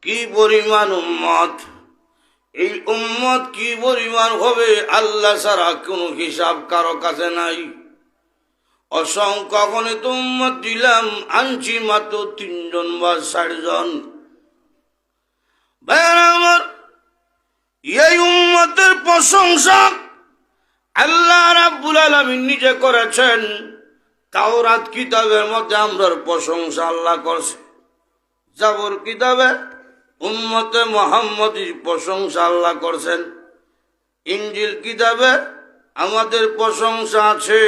কি পরিমাণ উম্মত, এই উম্মত কি পরিমাণ হবে আল্লাহ ছাড়া কোনো হিসাব কারো কাছে নাই। অসংখ্য গণিত উম্মত দিলাম, আনছি মাত্র 3 জন বা 4 জন। ভাইরা আমার, এই উম্মতের প্রশংসা আল্লাহ রাব্বুল আলামিন নিজে করেছেন। তাওরাত কিতাবের মধ্যে আমরার প্রশংসা আল্লাহ করছে। জাবর কিতাবে উম্মতে মুহাম্মদীর প্রশংসা আল্লাহ করছেন। ইনজিল কিতাবে আমাদের প্রশংসা আছে।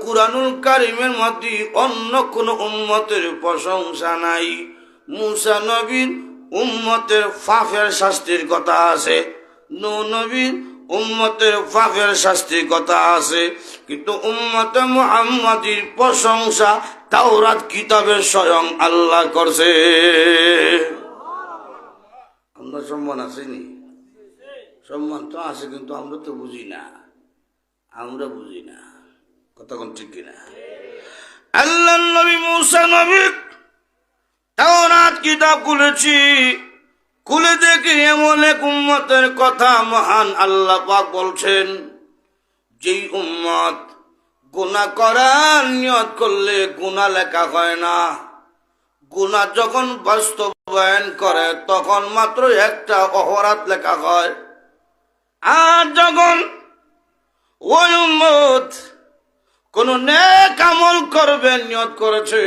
কুরআনুল কারীমের মধ্যে অন্য কোন উম্মতের প্রশংসা নাই। মুসা নবীর উম্মতের পাপের শাস্তির কথা আছে, নূহ নবীর উম্মতের পাপের শাস্তির কথা আছে, কিন্তু উম্মতে মুহাম্মদীর প্রশংসা তাওরাত কিতাবে স্বয়ং আল্লাহ করছে। আমরা সম্মান আসেনি, সম্মান তো আছে, কিন্তু আমরা তো বুঝি না, আমরা বুঝি না। কথা কোন ঠিক কিনা? আল্লাহ নবী মুসা নবী তাওরাত কিতাব খুলেছি, খুলে দেখি এমন এক উম্মতের কথা মহান আল্লাহ পাক বলছেন, যেই উম্মত গুনাহ করার নিয়ত করলে গুনাহ লেখা হয় না। গুনাহ যখন বাস্তবায়ন করে তখন মাত্র একটা অপরাধ লেখা হয়। আর যখন ওই উম্মত কোন নেক আমল করবে নিয়ত করেছে,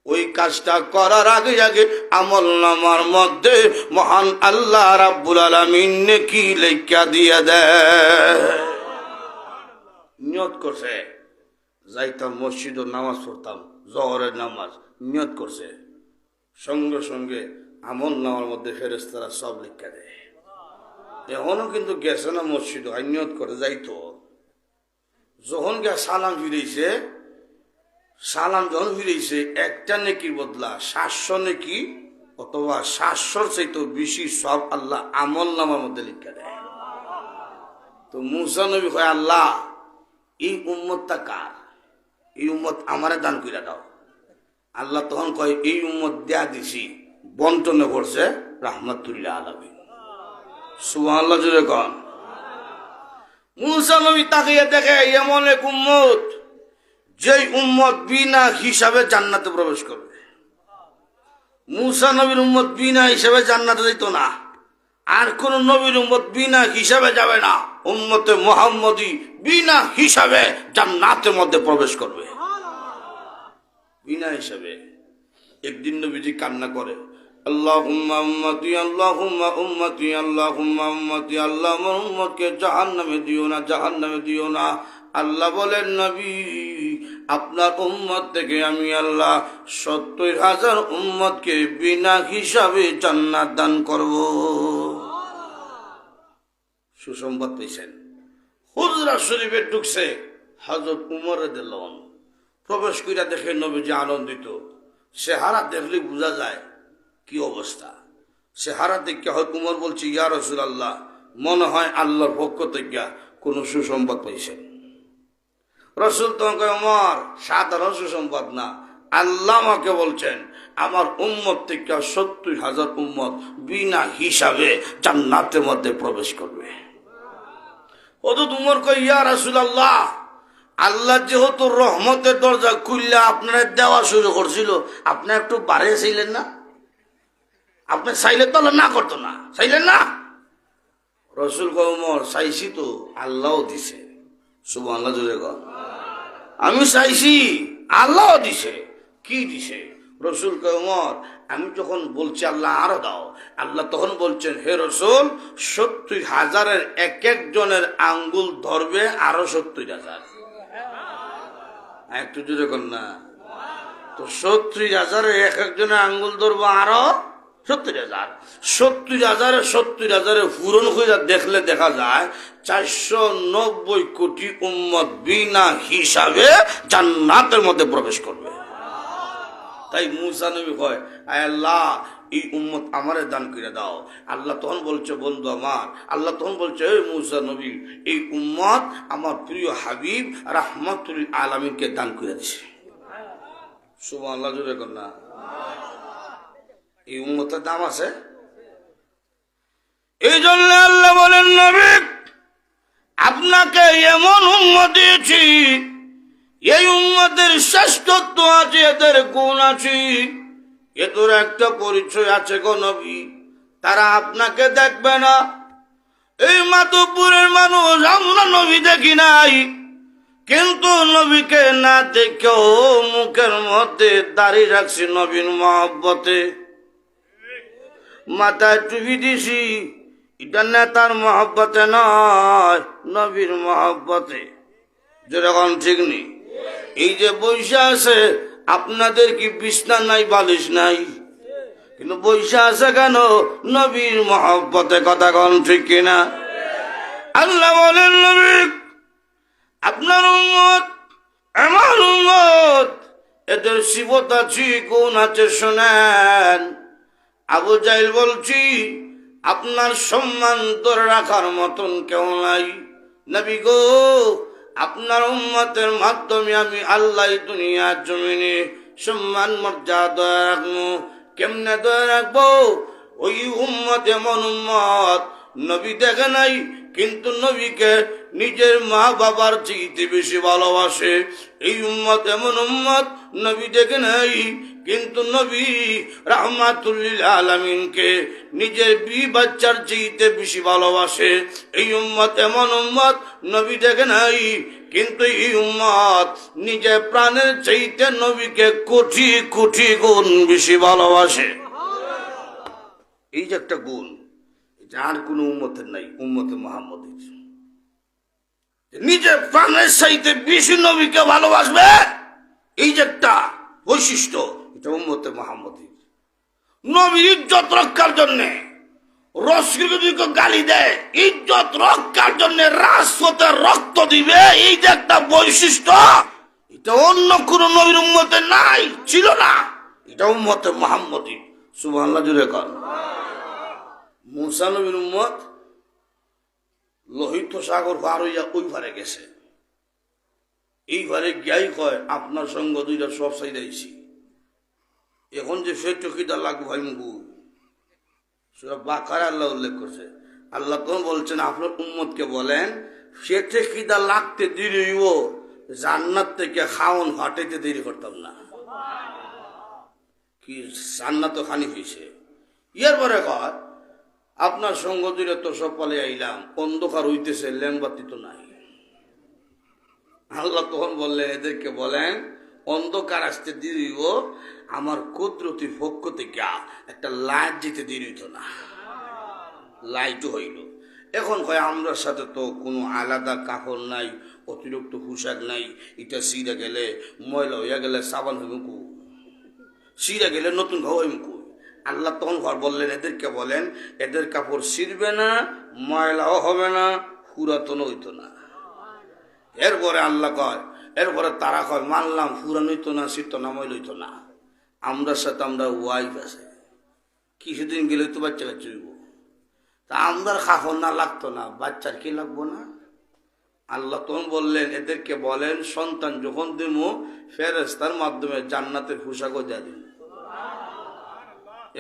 ওই কাজটা করার আগে আগে আমলনামার মধ্যে মহান আল্লাহ রাব্বুল আলামিন নেকি লেখা দিয়ে দেয়। নিয়ত করছে যাইতাম মসজিদে নামাজ পড়তাম, জোহরের নামাজ নিয়ত করছে, সঙ্গে সঙ্গে আমলনামার মধ্যে ফেরেশতারা সব লেখা দেয়। এখনো কিন্তু গেছে না মসজিদে, নিয়ত করে যাইতো। যখন গিয়া সালাম ফিরেছে, সালাম যখন ফিরেছে, একটা নেকির বদলা 700 নেকি অথবা 700 চাইতেও বেশি সব আল্লাহ আমল নামার মধ্যে লিখে দেয়। তো মুসা নবী কয়, আল্লাহ এই উম্মতটা কার? এই উম্মত আমারে দান কইরা দাও। আল্লাহ তখন কয়, এই উম্মত দেয়া দিছি, বন্টনে করছে রাহমাতুল্লিল আলামিন। সুবহানাল্লাহ জোরে কন। মুসা নবী তাকিয়ে দেখে এমন এক উম্মত, যেই উম্মত বিনা হিসাবে জান্নাতে প্রবেশ করবে। মুসা নবীর উম্মত বিনা হিসাবে জান্নাতে যেত না, আর কোন নবীর উম্মত বিনা হিসাবে যাবে না। উম্মতে মুহাম্মদী বিনা হিসাবে জান্নাতের মধ্যে প্রবেশ করবে, বিনা হিসাবে। একদিন নবীজি কান্না করে, আল্লাহুম্মা উম্মতি, আল্লাহুম্মা উম্মতি, আল্লাহুম্মা উম্মতি, আল্লাহ আমার উম্মতকে জাহান্নামে দিও না, জাহান্নামে দিও না। আল্লাহ বলেন, নবী আপনার উম্মত থেকে আমি আল্লাহ 70,000 উম্মতকে বিনা হিসাবে জান্নাত দান করব। সুসংবাদ পেয়েছেন। হুজরা শরীফে ঢুকছে হযরত উমর রাদিয়াল্লাহু আনহু, প্রবেশ কইরা দেখে নবীজি আনন্দিত। চেহারা দেখলে বোঝা যায় কি অবস্থা। চেহারা দেখে হযরত উমর বলছে, ইয়া রাসূলুল্লাহ, মনে হয় আল্লাহর পক্ষ থেকে কোনো সুসংবাদ পাইছেন। রাসূল তখন কয়, উমর সাধারণ সুসংবাদ না, আল্লাহ আমাকে বলছেন আমার উম্মত থেকে 70,000 উম্মত বিনা হিসাবে জান্নাতের মধ্যে প্রবেশ করবে। হযরত উমর কয়, ইয়া রাসূলুল্লাহ, আল্লাহ যেহেতু রহমতের দরজা খুললে আপনারা দেওয়া শুরু করছিল, আপনি একটু বাড়িয়েছিলেন না? আপনি চাইলে তো না করতো না, চাইলেন না? রাসূল কয়, উমর চাইছি তো, আল্লাহও দিছে। সুবহানাল্লাহ জোরে কর। আমি চাইছি, আল্লাহ দিছে। কি দিছে? রাসূল কয়, উমর আমি যখন বলছি আল্লাহ আরো দাও, আল্লাহ তখন বলছেন, হে রাসূল 70,000-এর এক একজনের আঙ্গুল ধরবে আরো 70,000। একটু জোরে কর না। তো 70,000-এর এক একজনের আঙ্গুল ধরবো আরো 70,000। 70,000-এ পূরণ হয়ে দেখলে দেখা যায় 490 কোটি উম্মত বিনা হিসাবে জান্নাতের মধ্যে প্রবেশ করবে। তাই মুসা নবী কয়, আয় আল্লাহ এই উম্মত আমারে দান করে দাও। আল্লাহ তখন বলছে, বন্ধু আমার, আল্লাহ তখন বলছে, এই মুসা নবী এই উম্মত আমার প্রিয় হাবিব রাহমাতুল আলামিনকে দান করে দিছে। সুবহানাল্লাহ জোরে কর না। এই উম্মতের দাম আছে। এই জন্য আল্লাহ বলেন, নবী আপনাকে এমন উম্মত দিয়েছি, এই উম্মতের শ্রেষ্ঠত্ব আছে, এদের গুণ আছে, এদের একটা পরিচয় আছে গো নবী। তারা আপনাকে দেখবে না। এই মাধবপুরের মানুষ আমরা নবী দেখি নাই, কিন্তু নবীকে না দেখেও মুখের মধ্যে দাঁড়িয়ে রাখছি নবীর মহব্বতে, মাথায় টুপি দিছি, এটা নেতার মহব্বতে নয়, নবীর মহব্বতে। যেরকম ঠিক নেই। এই যে বৈশা আছে, আপনাদের কি বিছনা নাই, বালিশ নাই, কিন্তু বৈশা আছে কেন? নবীর মহব্বতে। কথা কন ঠিক কিনা? আল্লাহ বলেন, নবী আপনার উম্মত আমার উম্মত, এদের সিবত আছে, গুণ আছে, শোনেন। আবু জাহেল বলছি, আপনার সম্মান ধরে রাখার মতন কেউ নাই। নবী গো, আপনার উম্মতের মাধ্যমে আমি আল্লাহ দুনিয়ার জমিনে সম্মান মর্যাদা রাখবো। কেমনে দয়া রাখবো? ওই উম্মত এমন উম্মত নবী দেখে নাই, কিন্তু নবীকে নিজের মা বাবার চাইতে বেশি ভালোবাসে। এই উম্মত এমন উম্মত নবী দেখে নাই, কিন্তু নবী রাহমাতুল লিল আলামিনকে নিজের বাচ্চার চাইতে বেশি ভালোবাসে। এই উম্মত এমন উম্মত নবী দেখে নাই, কিন্তু এই উম্মত নিজের প্রাণের চাইতে নবীকে কোটি কোটি গুণ বেশি ভালোবাসে। এই যে একটা গুণ, আর কোন উম্মতের নাই, উম্মতে মুহাম্মদের। নিজের প্রাণের চাইতে বেশি নবীকে ভালোবাসবে, এই যে একটা বৈশিষ্ট্য, এটা উম্মতে মুহাম্মদের। নবীর ইজ্জত রক্ষার জন্য রসুলকে গালি দেয়, ইজ্জত রক্ষার জন্য রাজপথে রক্ত দিবে, এই যে একটা বৈশিষ্ট্য, এটা অন্য কোন নবীর উম্মতে নাই, ছিল না। এটা উম্মতে মুহাম্মদের। সুবহানাল্লাহ জুড়ে কর। মুসা নবীর উম্মত লোহিত সাগর পার হইয়া ওই পারে গেছে। এই ঘরে গিয়াই কয়, আপনার সঙ্গ দুইটা সব চাইছি, এখন যে সে চকিটা লাগবে ভাই মুগু। সূরা বাকারা আল্লাহ উল্লেখ করছে। আল্লাহ তখন বলছেন, আপনার উম্মতকে বলেন, সে খিদা লাগতে দেরি হইব, জান্নাত থেকে খাওন হাঁটাইতে দেরি করতাম না। কি জান্নাত খানি হয়েছে। ইয়ার পরে কয়, আপনার সঙ্গ দূরে তো সব পালে আইলাম, অন্ধকার হইতেছে, ল্যাম্বাতি তো নাই। আল্লাহ তখন বললেন, এদেরকে বলেন, অন্ধকার আসতে দেরি হইব, আমার কুদরতি পক্ষ থেকে একটা লাইট যেতে দেরি হইত না। লাইটও হইল। এখন কয়, আমরা সাথে তো কোনো আলাদা কাপড় নাই, অতিরিক্ত পোশাক নাই, এটা সিরা গেলে ময়লা হইয়া গেলে সাবান হইব কু, সিরা গেলে নতুন খাওয়া হইব কু। আল্লাহ তখন ঘর বললেন, এদেরকে বলেন, এদের কাপড় ছিঁড়বে না, ময়লাও হবে না, পুরাতনও হইতো না। এরপরে আল্লাহ কয়, এরপরে তারা কয়, মানলাম পুরানো হইতো না, ছিঁড়তো না, ময়লা হইতো না, আমরার সাথে আমরা ওয়াইফ আছে, কিছুদিন গেলে তো বাচ্চা কাচ্চা হইব, তা আমরার কাপড় না লাগতো না, বাচ্চার কি লাগবো না? আল্লাহ তখন বললেন, এদেরকে বলেন, সন্তান যখন দিব ফেরেশতার মাধ্যমে জান্নাতের পোশাকও দিয়ে দিন।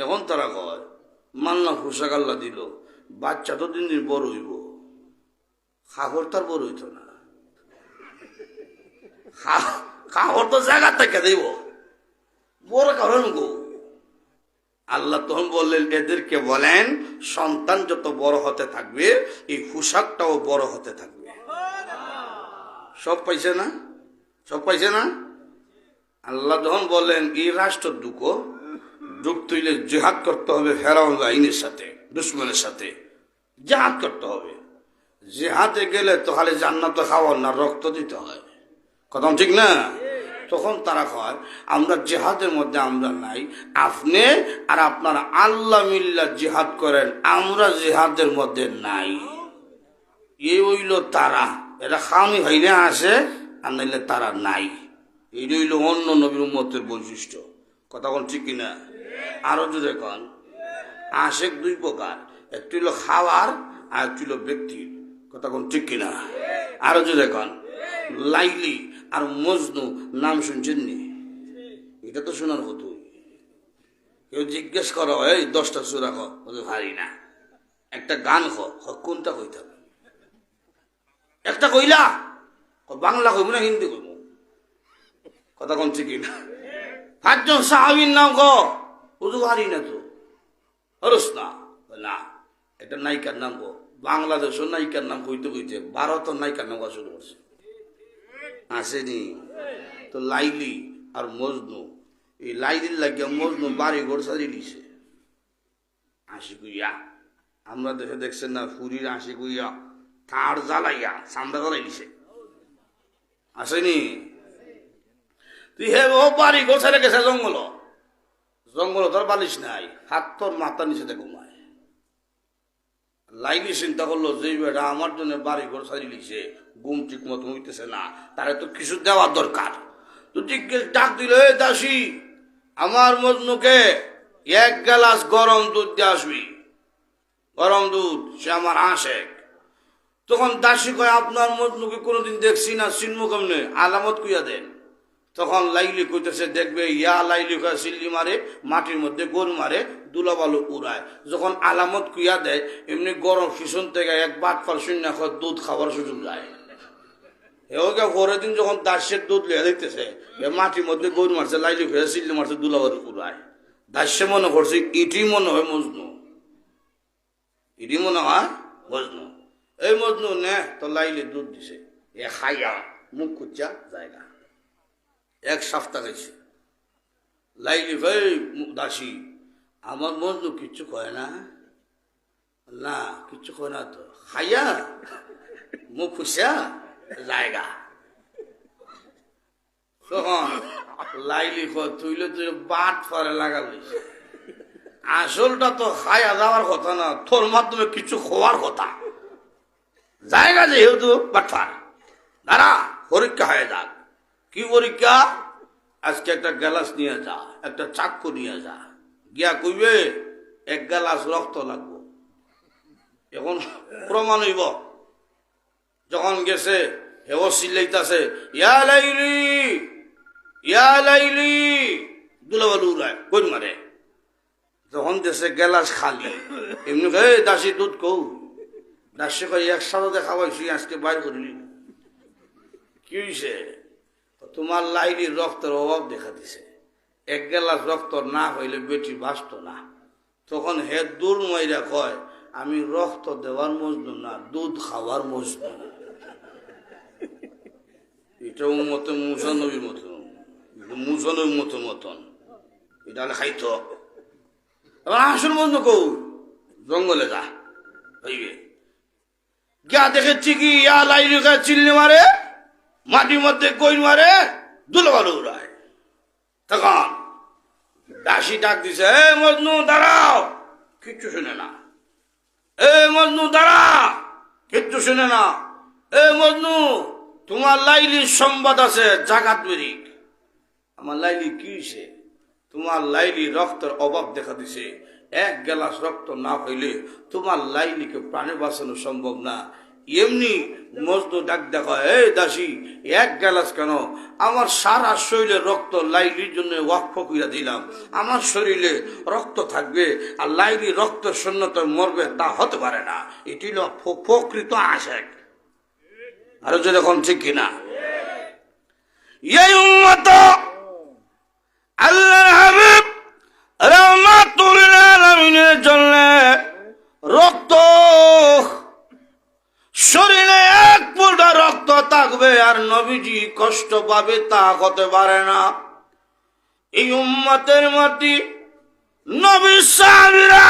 এখন তারা কয়, মানলাম পোশাক আল্লাহ দিল, বাচ্চা তো দিন দিন বড় হইব, কাপড় তার বড় হইত না, কাপড় তো জায়গা থেকে দেব, বড় কারণ গো। আল্লাহ তখন বললেন, এদেরকে বলেন, সন্তান যত বড় হতে থাকবে, এই পোশাকটাও বড় হতে থাকবে। সব পাইছে না? সব পাইছে না? আল্লাহ যখন বললেন, এই রাষ্ট্র ডুব তুইলে জিহাদ করতে হবে ফেরাউন বাহিনীর সাথে, দুশ্মনের সাথে জিহাদ করতে হবে। জিহাদে গেলে তো খালি জান্নাত খাওয়ার না, রক্ত দিতে হয়। কথা ঠিক না? তখন তারা কয়, আমরা জিহাদের মধ্যে আমরা নাই, আপনি আর আপনারা আল্লাহ মিল্লা জিহাদ করেন, আমরা জিহাদের মধ্যে নাই। এই হইল তারা, এটা খামি হইলে আসে, আর নাইলে তারা নাই। এই হইল অন্য নবীর উম্মতের বৈশিষ্ট্য। কথা কোন ঠিক কিনা? আরো যদি কন, আশেক দুই প্রকার, একটি হলো খাওয়ার আর একটি হলো ব্যক্তির। কথা কোন ঠিক কিনা? আরো যদি কন, লাইলি আর মজনু নাম শুনছেন নি? এটা তো শোনার হতো। কেউ জিজ্ঞেস করো এই 10টা সূরা খ, বলে পারি না। একটা গান খ, কোনটা কইতে হবে? একটা কইলা, বাংলা কইব না হিন্দি কইব? কথা কোন ঠিকই না। 5জন সাহাবীর নাম ক, বুঝু পারি না তো, হরস না। না, এটা নায়িকার নাম ক। বাংলাদেশের নায়িকার নাম কইতে কইতে ভারতের নায়িকার নাম কওয়া শুরু করছে। আসেনি তো লাইলি আর মজনু, এই লাইলির লাগিয়া মজনু বাড়ি ঘর সারি দিছে। আশি কুইয়া আমরা দেশে দেখছেন না, ফুরির আশি কুইয়া তার জ্বালাইয়া সামদা জ্বালাই দিছে। আসেনি তুই হে ও বাড়ি ঘর ছেড়ে গেছে জঙ্গল, জঙ্গল তোর বালিশ নাই, হাত তোর মাথা নিচে ঘুমায়। লাইলি চিন্তা করলো যে বেটা আমার জন্য বাড়ি ঘর সারি লিছে, ঘুম ঠিক মতো হইতেছে না, তারে তো কিছু দেওয়ার দরকার। তো জিজ্ঞেস ডাক দিল, এ দাসী আমার মজনুকে 1 গ্লাস গরম দুধ দিয়ে আসবি, গরম দুধ, সে আমার আশেক। তখন দাসী কয় আপনার মজনুকে কোনোদিন দেখছি না, চিনমু কেমনে, আলামত কুইয়া দেন। তখন লাইলি কইতেছে দেখবে, ইয়া লাইলি কয় সিল্লি মারে, মাটির মধ্যে গোল মারে, দুলাবালু উড়ায়। যখন আলামত কুইয়া দেয়, এমনি গরম পিছন থেকে এক বাট ফল শূন্য দুধ খাবার সুযোগ যায়। এওকে পরের দিন যখন দাসের দুধ লিয়া দেখতেছে মাটির মধ্যে গোল মারছে, লাইলি কইয়া সিল্লি মারছে, দুলাবালু উড়ায়। দাসে মনে করছে ইটি মনে হয় মজনু, ইটি মনে হয় মজনু। এই মজনু নে তো লাইলি দুধ দিছে, এ খাইয়া মুখ কুচা জায়গা 1 সপ্তাহ গেছে। লাইলি ভাই দাসী আমার মজনু কিচ্ছু কয় না, না কিচ্ছু কয় না তো, খাইয়া মুখ খুশা জায়গা। তখন লাইলি তুইলে তুই বাট ফারে লাগা লইছে, আসলটা তো খাইয়া যাওয়ার কথা না, তোর মাধ্যমে কিছু খোয়ার কথা। জায়গা যেহেতু বাটফার, দাঁড়া পরীক্ষা হয়ে যাক। কি পরীক্ষা? আজকে একটা গ্লাস নিয়ে যা, একটা চাক্কু নিয়ে যা, গিয়া কইবে 1 গ্লাস রক্ত লাগবো। এখন প্রমাণ হইব। যখন গেছে হেও চিল্লাইতাছে, ইয়া লাইলি ইয়া লাইলি, দুলাবালু উড়ায় কই মারে। যখন দেশে গ্লাস খালি, এমনি হে দাসী দুধ কৌ, দাসী কই একসাথে খাওয়াইছি আজকে বাইর করিলি। কি হইছে? তোমার লাইলির রক্তের অভাব দেখা দিছে, 1 গ্লাস রক্ত না হইলে বেটি বাঁচত না। তখন হে দূর মাইরা কয় আমি রক্ত দেওয়ার মজনু না, দুধ খাওয়ার মজনু। এটা মতো মুসা নবীর মতন, মুসা নবীর মতন এটা খাইতো। এবার আসল মজনু কৌ, জঙ্গলে যা হইবে। গিয়া দেখেছি কি ইয়া লাইলি চিল্লি মারে, মাটির মধ্যে কইন মারে, দুলাবালু উড়ায়। তখন দাসী ডাক দিছে, এ মজনু দাঁড়াও, কিচ্ছু শুনে না। এ মজনু দাঁড়া, কিচ্ছু শুনে না। এ মজনু তোমার লাইলির সংবাদ আছে জাগাত বেরিক। আমার লাইলি কি হইছে? তোমার লাইলি রক্তের অভাব দেখা দিছে, 1 গ্লাস রক্ত না হইলে তোমার লাইলিকে প্রাণে বাঁচানো সম্ভব না। এমনি মজনু ডাক দেখা, এই দাসী 1 গ্লাস কেন, আমার সারা শরীরে রক্ত লাইলির জন্য ওয়াকফ কইরা দিলাম। আমার শরীরে রক্ত থাকবে আর লাইলি রক্ত শূন্যতায় মরবে, তা হতে পারে না। এটি হলো প্রকৃত আশেক। আরো যদি এখন ঠিক কিনা? এই উম্মত আল্লাহর হাবিব রাহমাতুল আলামিনের জন্য রক্ত শরীরে 1 ফোঁটা রক্ত থাকবে আর নবীজি কষ্ট পাবে, তা হতে পারে না। এই উম্মতের মাটি নবী সাহাবীরা